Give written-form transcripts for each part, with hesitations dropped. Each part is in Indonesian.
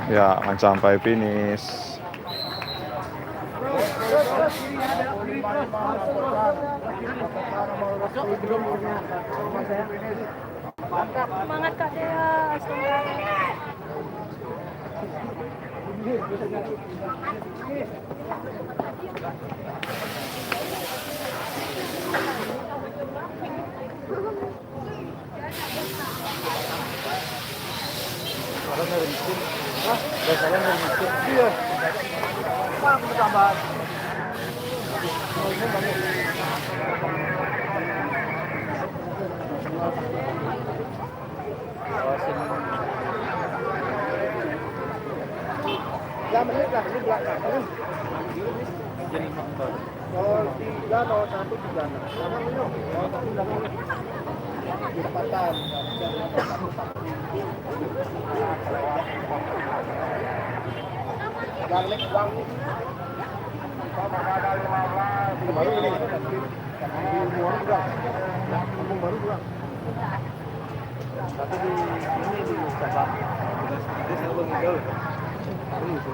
Ya, akan sampai finish. Semangat Kak Dea, semangat. Ya menit lah, ini belakang. Jadi motor. 030136. Sama minum. 0136. Kecepatan. Balik uang. Baru ini. Kampung baru pulang. Tapi di ini di Sabang. Di Sabang itu.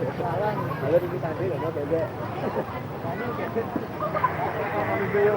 Sekarang ada di tadi ada bebek. Mana bebek? Kamu beliau.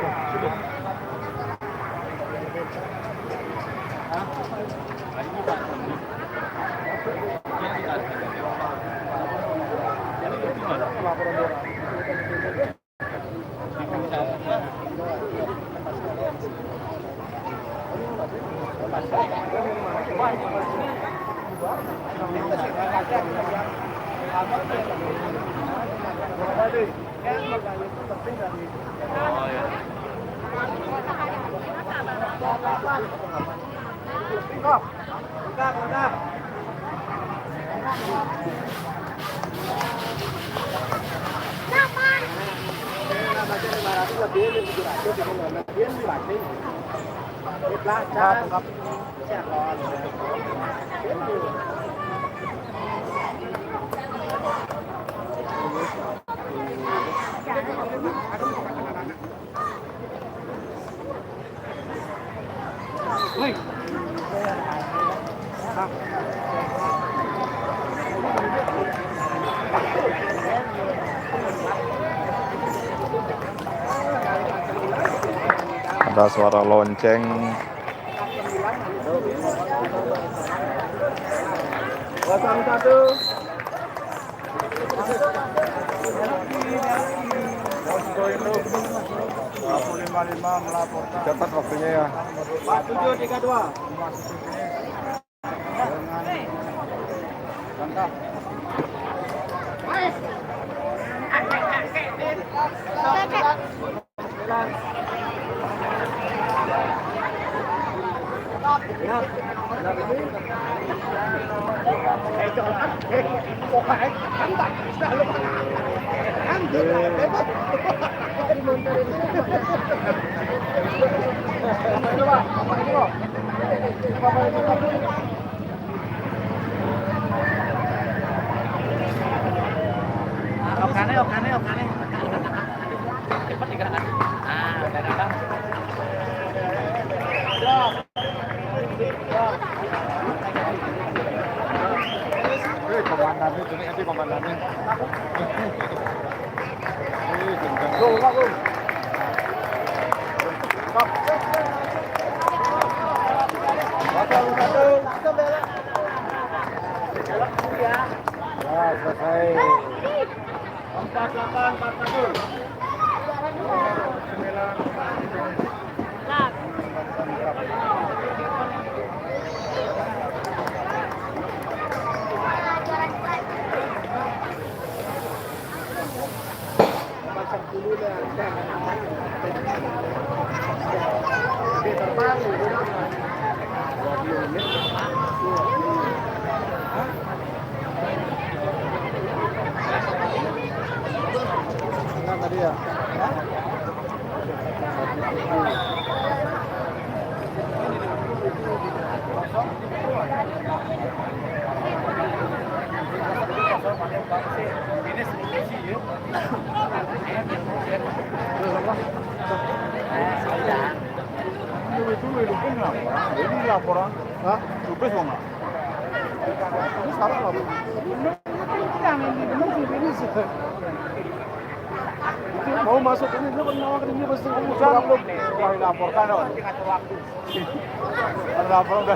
Ada suara lonceng. Cepat waktunya ya. 732. Okane. Cepat digerakkan. Udah. Komandannya, ini komandannya. Selesai. 4841. Tadi ya. Ini Lupin laporan. Ini laporan. Hah? Lupin semua. Ini sekarang apa? Mau masuk ini, dia menawarkan ini pasti kamu Usaha belum dilaporkan. Ada laporan udah